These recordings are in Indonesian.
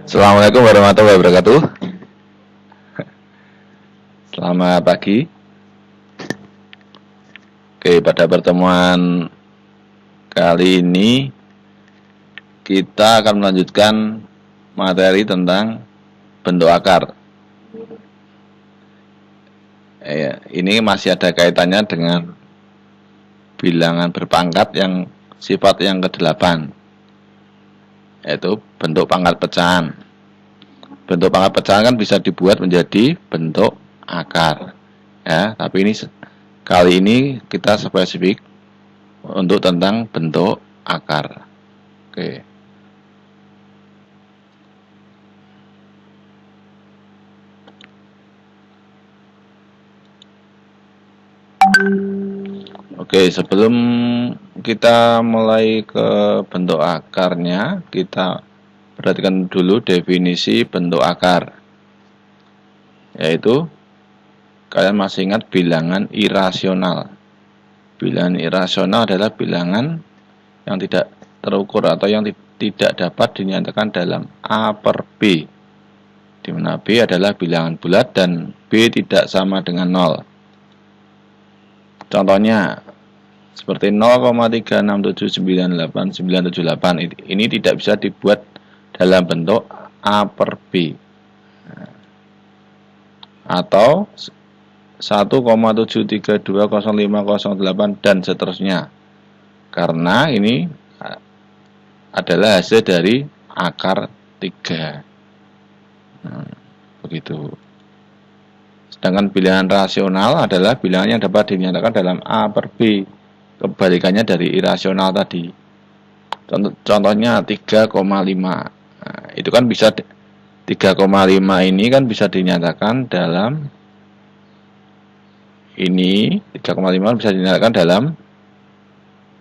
Assalamualaikum warahmatullahi wabarakatuh. Selamat pagi. Oke, pada pertemuan kali ini kita akan melanjutkan materi tentang bentuk akar. Ini masih ada kaitannya dengan bilangan berpangkat yang sifat yang ke-8, yaitu bentuk pangkat pecahan. Bentuk pangkat pecahan kan bisa dibuat menjadi bentuk akar. Ya, tapi kali ini kita spesifik untuk tentang bentuk akar. Oke. Oke, sebelum kita mulai ke bentuk akarnya, kita perhatikan dulu definisi bentuk akar. Yaitu, kalian masih ingat bilangan irasional. Bilangan irasional adalah bilangan yang tidak terukur atau yang tidak dapat dinyatakan dalam A per B, di mana B adalah bilangan bulat dan B tidak sama dengan 0. Contohnya seperti 0,3679898 ini tidak bisa dibuat dalam bentuk A per B atau 1,7320508 dan seterusnya, karena ini adalah hasil dari akar 3. Begitu. Sedangkan bilangan rasional adalah bilangan yang dapat dinyatakan dalam A per B, kebalikannya dari irasional tadi. Contohnya 3,5. Nah, itu kan bisa 3,5 ini kan bisa dinyatakan dalam ini 3,5 bisa dinyatakan dalam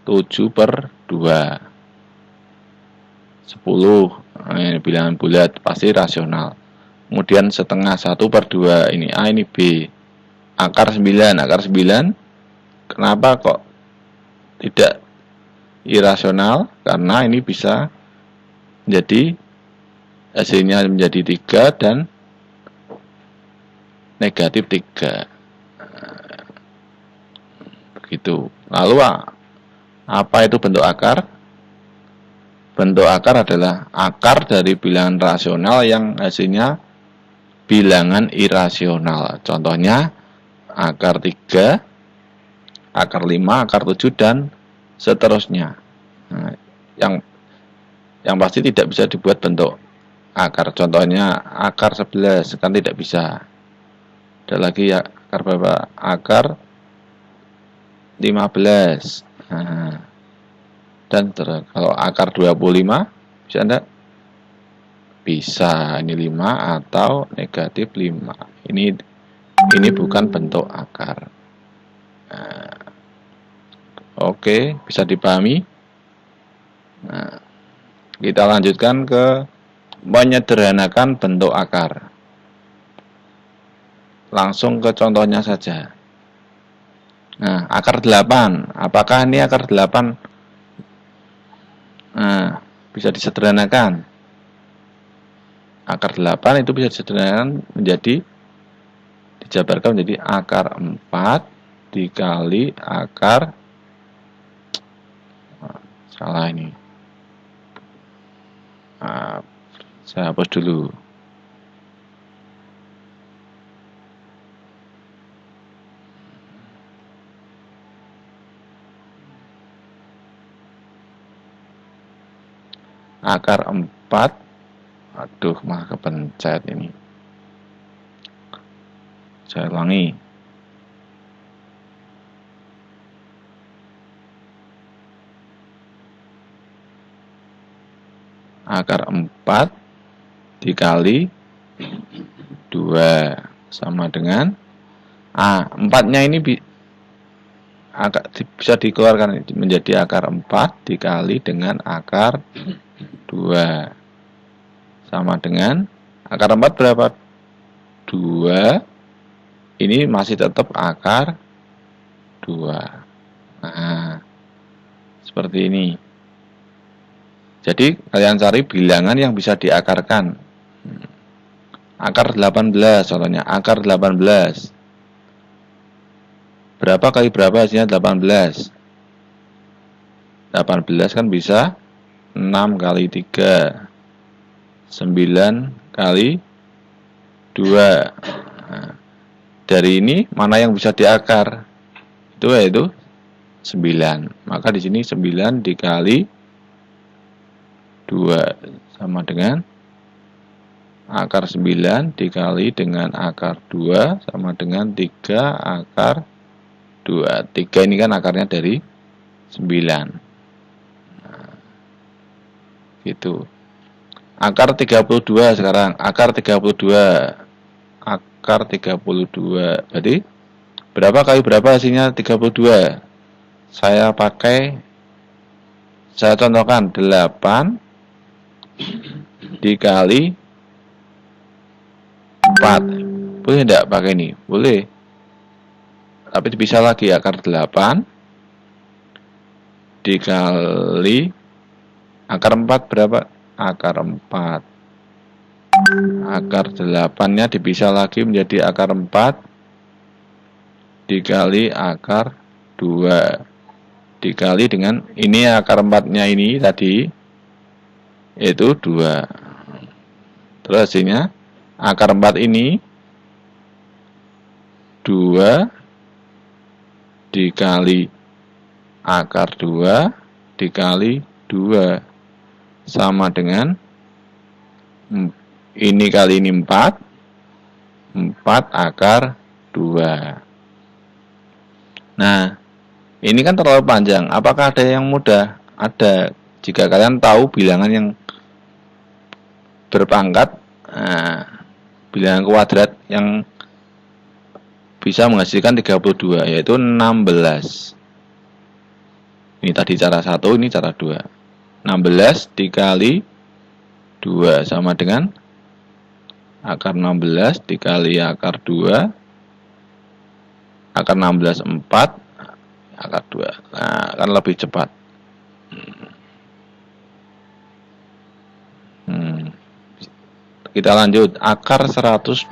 7 per 2 10. Ini bilangan bulat, pasti rasional. Kemudian setengah 1 per 2, ini A, ini B. Akar 9, kenapa kok tidak irasional? Karena ini bisa menjadi hasilnya menjadi 3 dan negatif 3. Begitu. Lalu apa itu bentuk akar? Bentuk akar adalah akar dari bilangan rasional yang hasilnya bilangan irasional. Contohnya akar 3, akar 5, akar 7 dan seterusnya. Nah, yang pasti tidak bisa dibuat bentuk akar. Contohnya akar 11 kan tidak bisa. Ada lagi ya, akar berapa? Akar 15. Nah, dan kalau akar 25 bisa enggak? Bisa, ini 5 atau negatif 5. Ini bukan bentuk akar. Nah, oke, bisa dipahami. Nah, kita lanjutkan ke menyederhanakan bentuk akar. Langsung ke contohnya saja. Nah, akar 8. Apakah ini akar 8? Nah, bisa disederhanakan. Akar 8 itu bisa disederhanakan menjadi, dijabarkan menjadi akar 4 dikali akar, salah ini. Saya hapus dulu. Akar 4, aduh malah kepencet ini. Saya ulangi. Akar 4 dikali 2 sama dengan 4-nya ini bisa dikeluarkan menjadi akar 4 dikali dengan akar 2 sama dengan akar 4 berapa? 2. Ini masih tetap akar 2. Nah, seperti ini. Jadi kalian cari bilangan yang bisa diakarkan. Akar 18 contohnya, akar 18. Berapa kali berapa hasilnya 18? 18 kan bisa 6 kali 3, 9 kali 2. Nah, dari ini mana yang bisa diakar? Itu yaitu 9. Maka di sini 9 dikali 2 sama dengan akar 9 dikali dengan akar 2 sama dengan 3 akar 2. 3 ini kan akarnya dari 9. Nah, gitu. Akar 32 sekarang. Akar 32. Akar 32. Berarti berapa kali berapa hasilnya 32? Saya contohkan 8 dikali 4. Boleh enggak pakai ini? Boleh. Tapi bisa lagi akar 8 dikali akar 4 berapa? Akar 4. Akar 8-nya dipisah lagi menjadi akar 4 dikali akar 2 dikali dengan ini akar 4-nya ini tadi yaitu 2. Terus hasilnya akar 4 ini 2 dikali akar 2 dikali 2 sama dengan ini kali ini 4 akar 2. Nah, ini kan terlalu panjang. Apakah ada yang mudah? Ada. Jika kalian tahu bilangan yang berpangkat, bilangan kuadrat yang bisa menghasilkan 32, yaitu 16. Ini tadi cara 1, ini cara 2. 16 dikali 2 sama dengan akar 16 dikali akar 2. Akar 16 4 akar 2. Nah, kan lebih cepat. Kita lanjut, akar 125.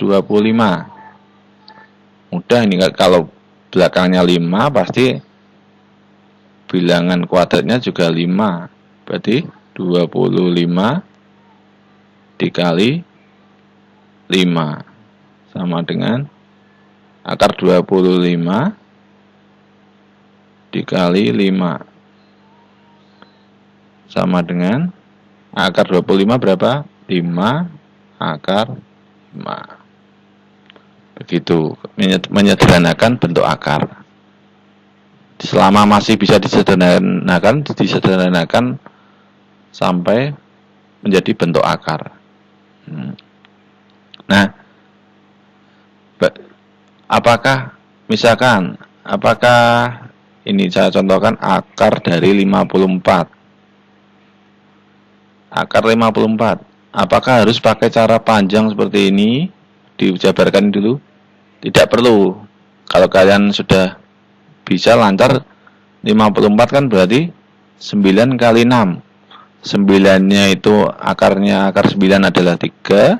Mudah ini, kalau belakangnya 5 pasti bilangan kuadratnya juga 5. Berarti 25 dikali 5 sama dengan akar 25 dikali 5 sama dengan akar 25 berapa? 5 akar 5. Begitu, menyederhanakan bentuk akar. Selama masih bisa disederhanakan sampai menjadi bentuk akar. Nah, apakah ini saya contohkan akar dari 54. Akar 54. Apakah harus pakai cara panjang seperti ini? Dijabarkan dulu. Tidak perlu. Kalau kalian sudah bisa lancar 54 kan berarti 9 kali 6. 9-nya itu akarnya, akar 9 adalah 3.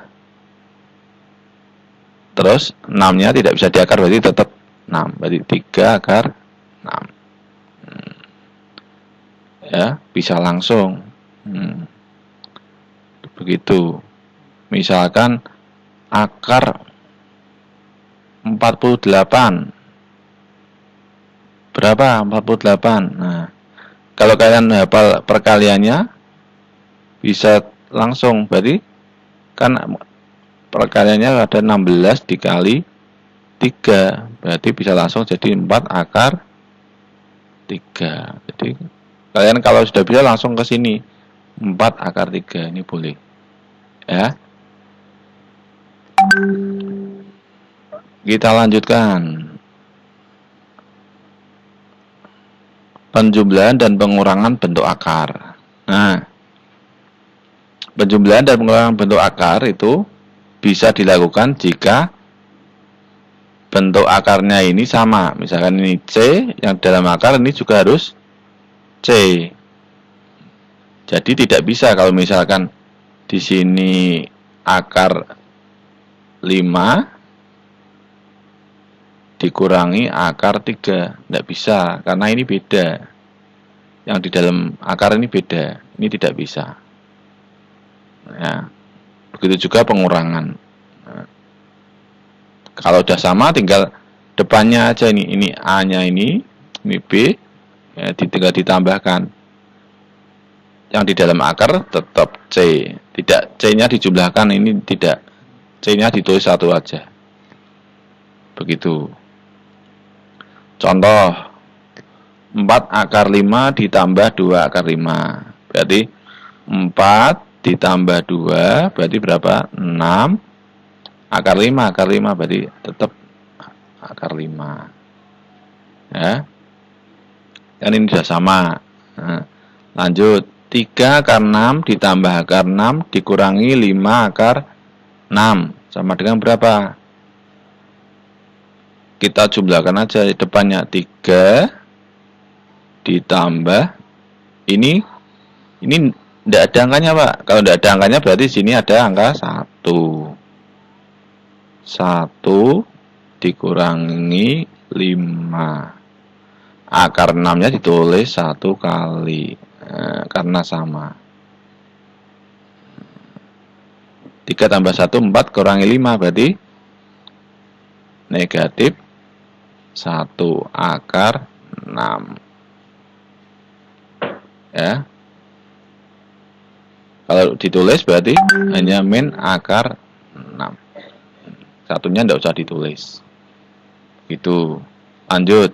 Terus 6-nya tidak bisa diakar, berarti tetap 6. Berarti 3 akar 6. Ya, bisa langsung. Begitu. Misalkan akar 48. Berapa 48? Nah, kalau kalian hafal perkaliannya bisa langsung, berarti kan perkaliannya ada 16 dikali 3, berarti bisa langsung jadi 4 akar 3. Jadi kalian kalau sudah bisa langsung ke sini 4 akar 3, ini boleh ya. Kita lanjutkan penjumlahan dan pengurangan bentuk akar. Nah, penjumlahan dan pengurangan bentuk akar itu bisa dilakukan jika bentuk akarnya ini sama. Misalkan ini C, yang dalam akar ini juga harus C. Jadi tidak bisa kalau misalkan di sini akar 5 dikurangi akar 3, tidak bisa karena ini beda. Yang di dalam akar ini beda, ini tidak bisa. Ya, begitu juga pengurangan. Nah, kalau udah sama tinggal depannya aja ini A-nya ini B, ya, tinggal ditambahkan. Yang di dalam akar tetap C, tidak C-nya dijumlahkan, ini tidak, C-nya ditulis satu aja. Begitu. Contoh 4 akar 5 ditambah 2 akar 5. Berarti 4 ditambah 2 berarti berapa? 6 akar 5 berarti tetap akar 5. Ya. Kan ini sudah sama. Nah, lanjut. 3 akar 6 ditambah akar 6 dikurangi 5 akar 6 sama dengan berapa? Kita jumlahkan aja depannya 3 ditambah ini tidak ada angkanya, Pak. Kalau tidak ada angkanya berarti sini ada angka 1. 1 dikurangi 5. Akar 6-nya ditulis 1 kali. Karena sama. 3 tambah 1 4 kurangi 5 berarti negatif 1 akar 6. Ya. Kalau ditulis berarti hanya min akar 6. Satunya tidak usah ditulis. Gitu. Lanjut.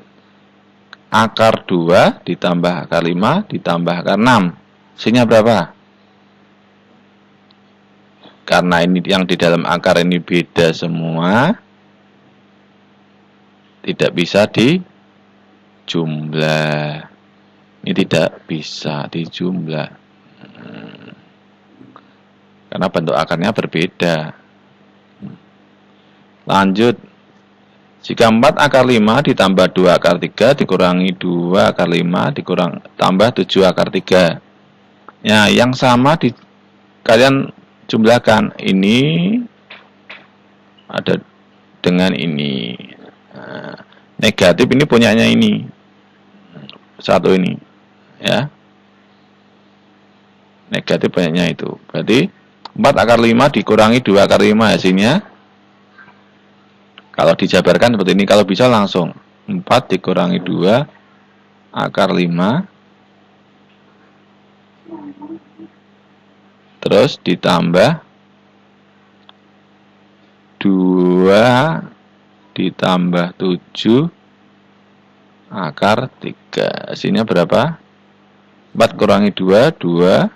Akar 2 ditambah akar 5 ditambah akar 6. Hasilnya berapa? Karena ini yang di dalam akar ini beda semua, tidak bisa dijumlah. Ini tidak bisa dijumlah. Karena bentuk akarnya berbeda. Lanjut. Jika 4 akar 5 ditambah 2 akar 3 dikurangi 2 akar 5 dikurang tambah 7 akar 3. Ya, yang sama kalian jumlahkan. Ini ada dengan ini. Nah, negatif ini punyanya ini. Satu ini. Ya. Negatif punyanya itu. Berarti 4 akar 5 dikurangi 2 akar 5 hasilnya. Kalau dijabarkan seperti ini, kalau bisa langsung 4 dikurangi 2 akar 5 terus ditambah 2 ditambah 7 akar 3. Hasilnya berapa? 4 kurangi 2 2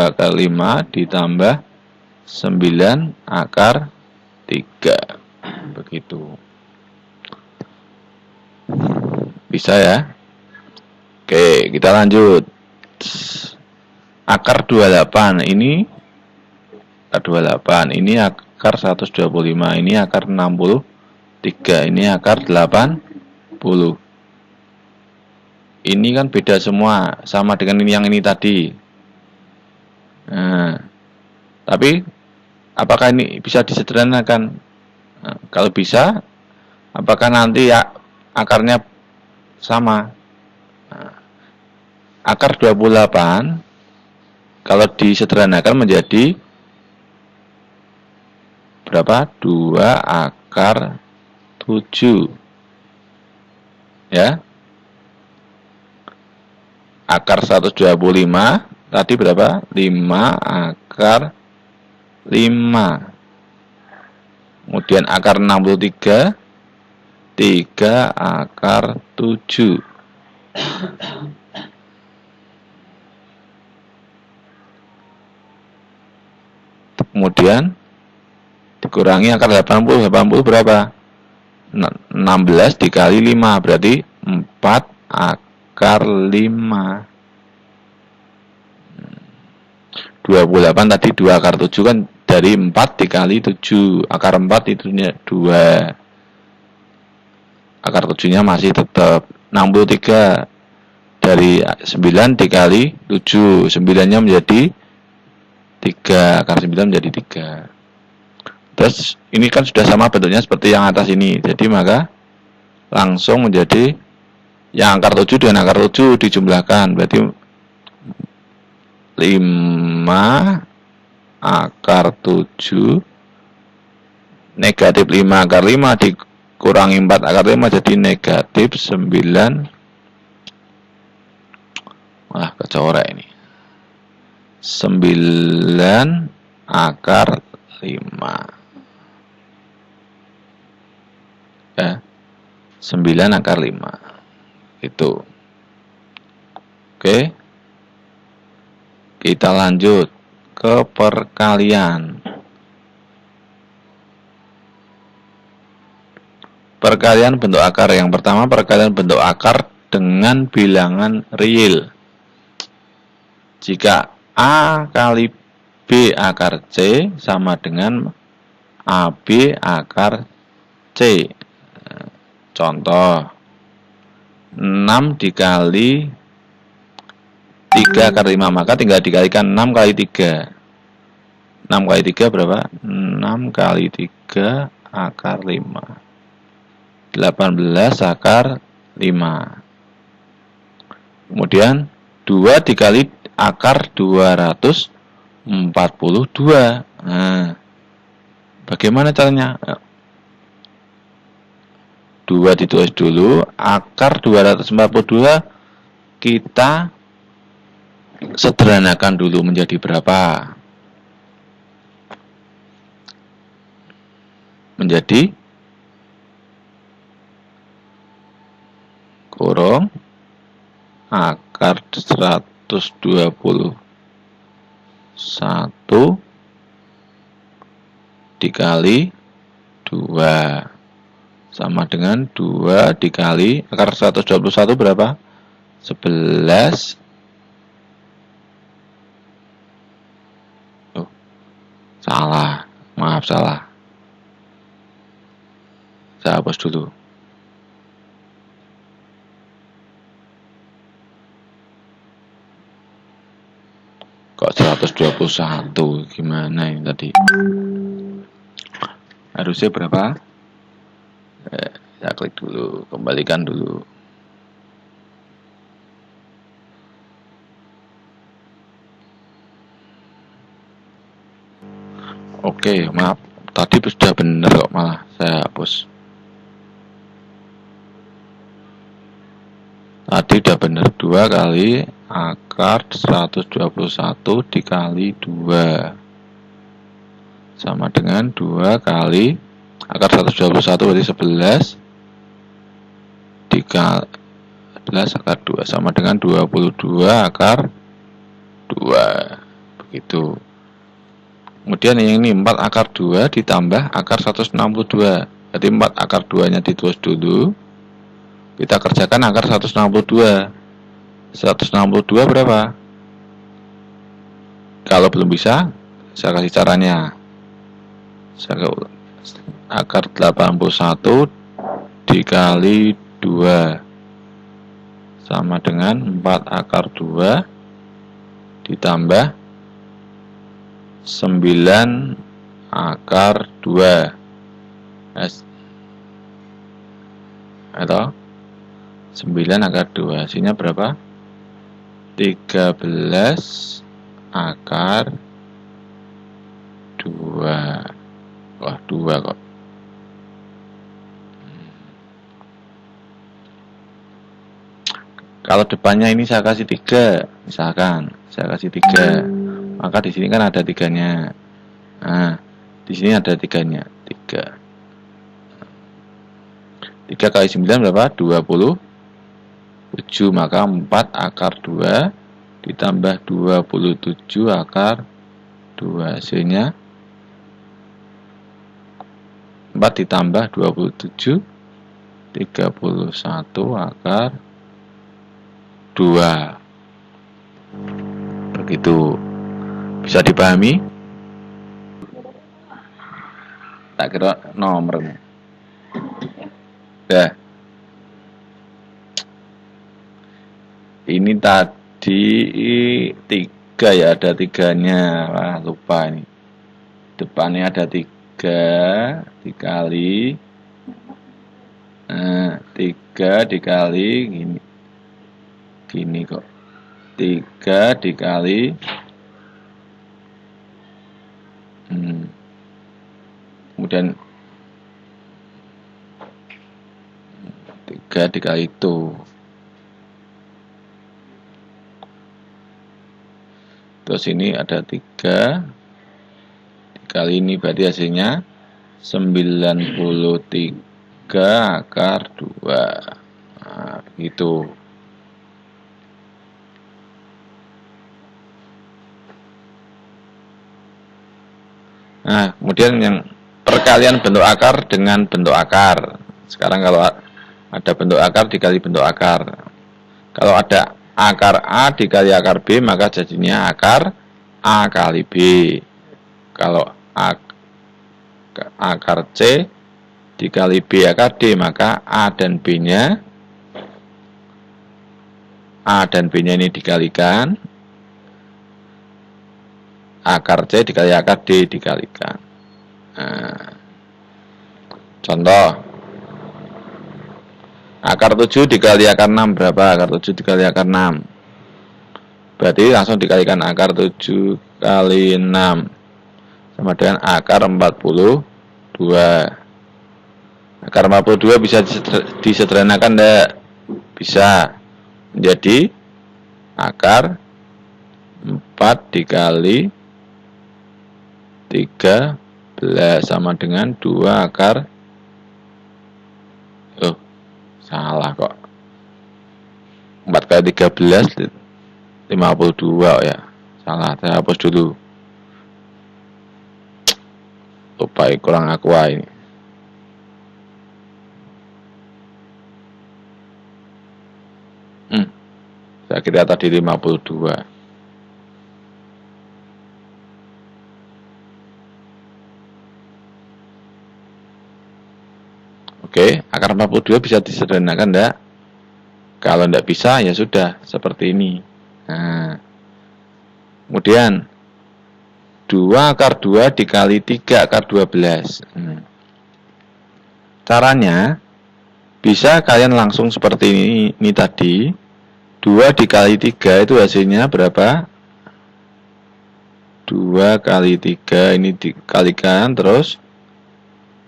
akar 5 ditambah 9 akar 3. Begitu. Bisa ya? Oke, kita lanjut. Akar 28 ini akar 28, ini akar 125, ini akar 63, ini akar 80. Ini kan beda semua, sama dengan yang ini tadi. Nah, tapi apakah ini bisa disederhanakan? Nah, kalau bisa, apakah nanti ya akarnya sama? Nah, akar 28 kalau disederhanakan menjadi berapa? 2 akar 7. Ya. Akar 125 tadi berapa? 5 akar 5. Kemudian akar 63 3 akar 7. Kemudian dikurangi akar 80. 80 berapa? 16 dikali 5 berarti 4 akar 5. 28 tadi 2 akar 7 kan dari 4 dikali 7. Akar 4 itu 2. Akar 7-nya masih tetap 63 dari 9 dikali 7, 9-nya menjadi 3, akar 9 menjadi 3. Terus ini kan sudah sama bentuknya seperti yang atas ini, jadi maka langsung menjadi yang akar 7 dengan akar 7 dijumlahkan, berarti 5 akar 7 negatif 5 akar 5 dikurangi 4 akar 5 jadi negatif 9. Malah kecorek ini. 9 akar 5. Ya. 9 akar 5. Itu. Oke. Kita lanjut ke perkalian. Perkalian bentuk akar. Yang pertama, perkalian bentuk akar dengan bilangan real. Jika A kali B akar C sama dengan AB akar C. Contoh, 6 dikali 3 akar 5, maka tinggal dikalikan 6 kali 3. 6 kali 3 berapa? 6 kali 3 akar 5. 18 akar 5. Kemudian 2 dikali akar 242. Nah, bagaimana caranya? 2 ditulis dulu, akar 242 kita sederhanakan dulu menjadi berapa? Menjadi kurung akar 121 dikali 2 sama dengan 2 dikali akar 121 berapa? 11. Oh, salah, maaf salah. Saya hapus dulu. Kok 121? Gimana ini tadi? Harusnya berapa? Saya klik dulu, kembalikan dulu. Oke, maaf. Tadi sudah benar kok, malah saya hapus. Tadi udah benar, 2 kali akar 121 dikali 2 sama dengan 2 kali akar 121 berarti 11 dikali 11 akar 2 sama dengan 22 akar 2. Begitu. Kemudian yang ini 4 akar 2 ditambah akar 162. Jadi 4 akar 2-nya ditulis dulu. Kita kerjakan akar 162. 162 berapa? Kalau belum bisa, saya kasih caranya. Akar 81 dikali 2 sama dengan 4 akar 2 ditambah 9 akar 2. Atau 9 akar 2, hasilnya berapa? 13 akar 2. Wah, 2 kok. Kalau depannya ini saya kasih 3, misalkan saya kasih 3, maka di sini kan ada 3-nya. Nah, di sini ada 3-nya. 3 kali 9 berapa? 27, maka 4 akar 2 ditambah 27 akar 2, hasilnya 4 ditambah 27 31 akar 2. Begitu. Bisa dipahami? Tak kira nomornya. Dah. Ini tadi 3 ya, ada 3-nya. Wah, lupa ini. Depannya ada 3 dikali 3 dikali gini kok. 3 dikali kemudian 3 dikali itu. Terus ini ada 3 dikali ini, berarti hasilnya 93 akar 2. Nah, begitu. Nah, kemudian yang perkalian bentuk akar dengan bentuk akar. Sekarang kalau ada bentuk akar dikali bentuk akar. Kalau ada akar A dikali akar B, maka jadinya akar A kali B. Kalau akar C dikali B akar D, maka A dan B-nya ini dikalikan, akar C dikali akar D dikalikan. Nah, contoh, akar 7 dikali akar 6 berapa? Akar 7 dikali akar 6. Berarti langsung dikalikan akar 7 kali 6 sama dengan akar 42. Akar 42 bisa disederhanakan enggak? Bisa. Menjadi akar 4 dikali 13 sama dengan 2 akar. Oh, salah kok. 4 kali 13 52 ya. Salah, saya hapus dulu. Lupa, kurang aqua ini. Saya kira tadi 52. Oke, akar 42 bisa disederhanakan enggak? Kalau enggak bisa, ya sudah, seperti ini. Nah, kemudian 2 akar 2 dikali 3 akar 12. Caranya, bisa kalian langsung seperti ini tadi. 2 dikali 3 itu hasilnya berapa? 2 kali 3 ini dikalikan, terus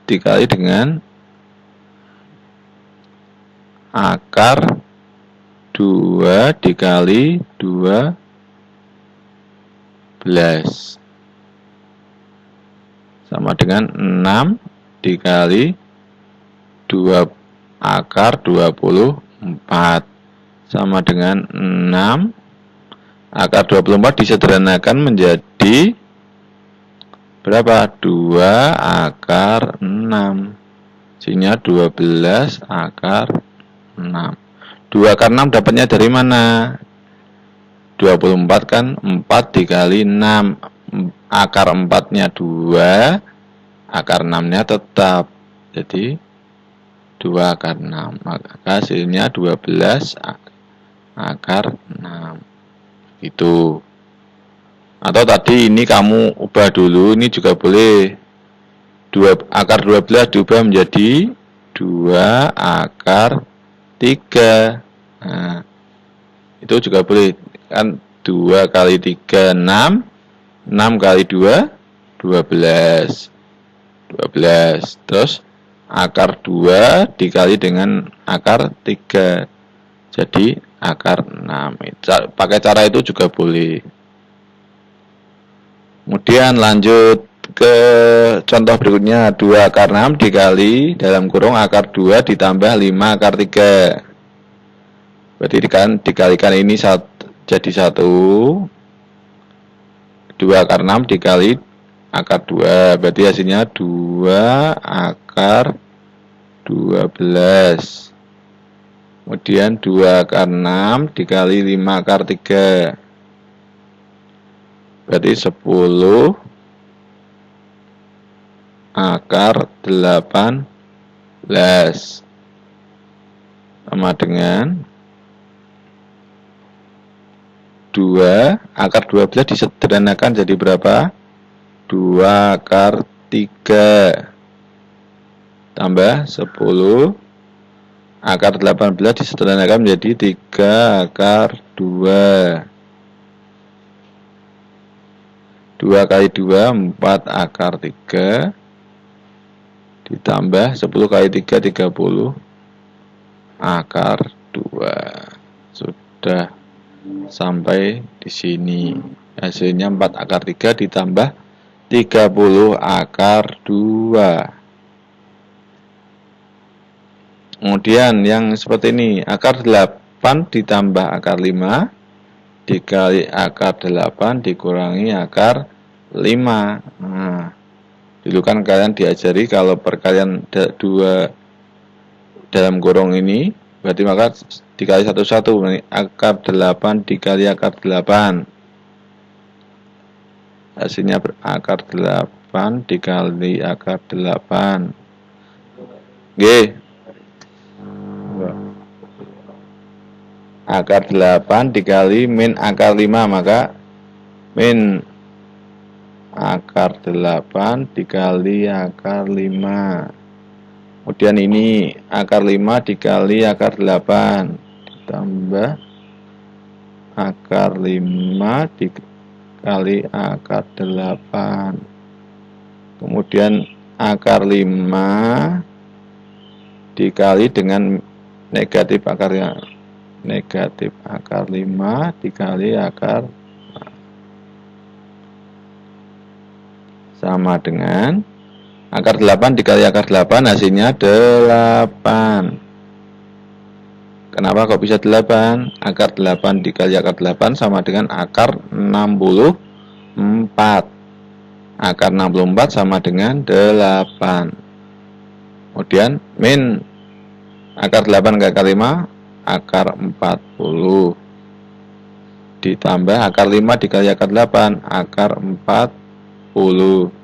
dikali dengan akar 2 dikali 12 sama dengan 6 dikali 2 akar 24 sama dengan 6 akar 24 disederhanakan menjadi berapa? 2 akar 6. Sehingga 12 akar 6. 2 akar 6 dapatnya dari mana? 24 kan 4 dikali 6. Akar 4-nya 2, akar 6-nya tetap. Jadi 2 akar 6. Maka hasilnya 12 akar 6. Itu. Atau tadi ini kamu ubah dulu, ini juga boleh. 2 akar 12 diubah menjadi 2 akar 3. Nah, itu juga boleh. Kan 2 kali 3 6, 6 kali 2 12. 12. Terus akar 2 dikali dengan akar 3. Jadi akar 6. Pakai cara itu juga boleh. Kemudian lanjut ke contoh berikutnya. 2 akar 6 dikali dalam kurung akar 2 ditambah 5 akar 3. Berarti dikalikan ini jadi 1. 2 akar 6 dikali akar 2. Berarti hasilnya 2 akar 12. Kemudian 2 akar 6 dikali 5 akar 3. Berarti 10 akar 18. Sama dengan 2, akar 12 disederhanakan jadi berapa? 2 akar 3 tambah 10 akar 18 disederhanakan menjadi 3 akar 2. 2 kali 2 4 akar 3 ditambah 10 kali 3 30 akar 2. Sudah sampai di sini. Hasilnya 4 akar 3 ditambah 30 akar 2. Kemudian yang seperti ini, akar 8 ditambah akar 5 dikali akar 8 dikurangi akar 5. Nah, dulu kan kalian diajari kalau perkalian 2 dalam kurung ini, berarti maka dikali 1 akar 8 dikali akar 8. Hasilnya akar 8 dikali akar 8. Oke. Akar 8 dikali min akar 5, maka min akar 8 dikali akar 5. Kemudian ini akar 5 dikali akar 8 ditambah akar 5 dikali akar 8. Kemudian akar 5 dikali dengan negatif akarnya. Negatif akar 5 dikali akar sama dengan akar 8 dikali akar 8 hasilnya 8. Kenapa kok bisa 8? Akar 8 dikali akar 8 sama dengan akar 64. Akar 64 sama dengan 8. Kemudian min akar 8 kali akar 5 akar 40 ditambah akar 5 dikali akar 8 akar 40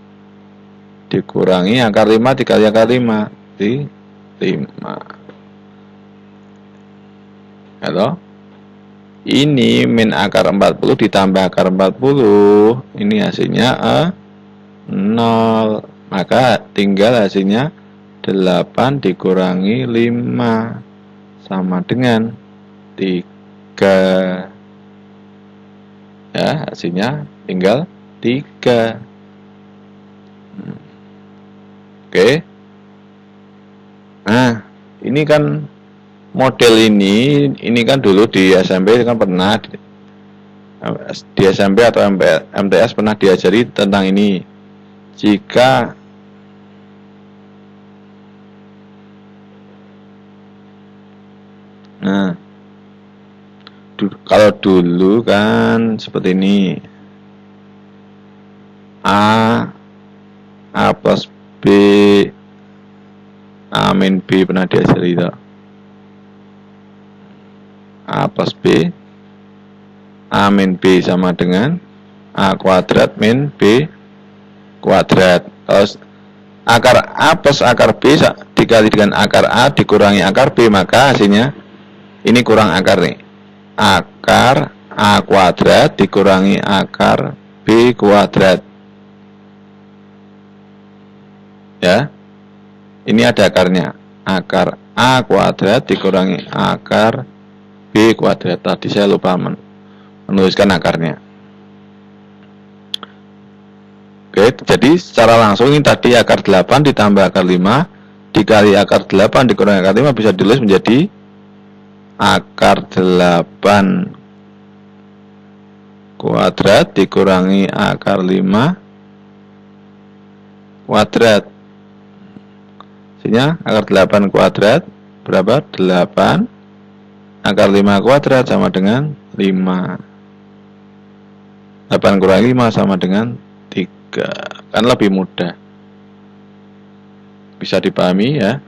dikurangi akar 5 dikali akar 5 di 5. Halo? Ini min akar 40 ditambah akar 40, ini hasilnya 0. Maka tinggal hasilnya 8 dikurangi 5 sama dengan 3. Ya, hasilnya tinggal 3. Oke. Nah, ini kan model ini kan dulu di SMP kan pernah di SMP atau MTS pernah diajari tentang ini. Jika nah, kalau dulu kan seperti ini, A plus B, A min B pernah diajari itu. A plus B, A min B sama dengan A kuadrat min B kuadrat. Kalau akar A plus akar B dikali dengan akar A dikurangi akar B, maka hasilnya ini kurang akar nih. Akar A kuadrat dikurangi akar B kuadrat. Ya. Ini ada akarnya. Akar A kuadrat dikurangi akar B kuadrat. Tadi saya lupa menuliskan akarnya. Oke, jadi secara langsung ini tadi akar 8 ditambah akar 5 dikali akar 8 dikurangi akar 5 bisa ditulis menjadi akar 8 kuadrat dikurangi akar 5 kuadrat. Hasilnya akar 8 kuadrat berapa? 8. Akar 5 kuadrat sama dengan 5. 8 kurangi 5 sama dengan 3. Kan lebih mudah. Bisa dipahami ya.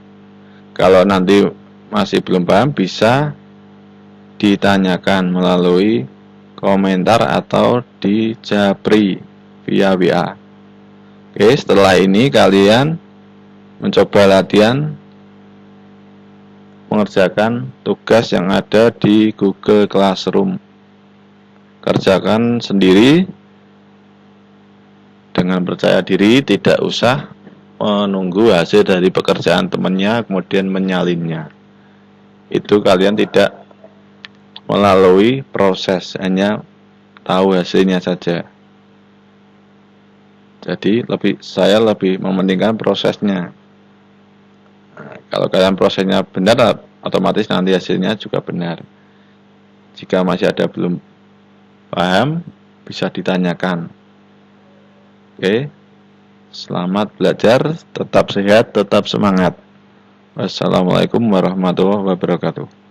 Kalau nanti masih belum paham bisa ditanyakan melalui komentar atau di japri via WA. Oke, setelah ini kalian mencoba latihan mengerjakan tugas yang ada di Google Classroom. kerjakan sendiri dengan percaya diri, tidak usah menunggu hasil dari pekerjaan temannya kemudian menyalinnya. Itu kalian tidak melalui proses, hanya tahu hasilnya saja. Jadi saya lebih mementingkan prosesnya. Nah, kalau kalian prosesnya benar, otomatis nanti hasilnya juga benar. Jika masih ada belum paham, bisa ditanyakan. Oke, selamat belajar, tetap sehat, tetap semangat. Wassalamualaikum warahmatullahi wabarakatuh.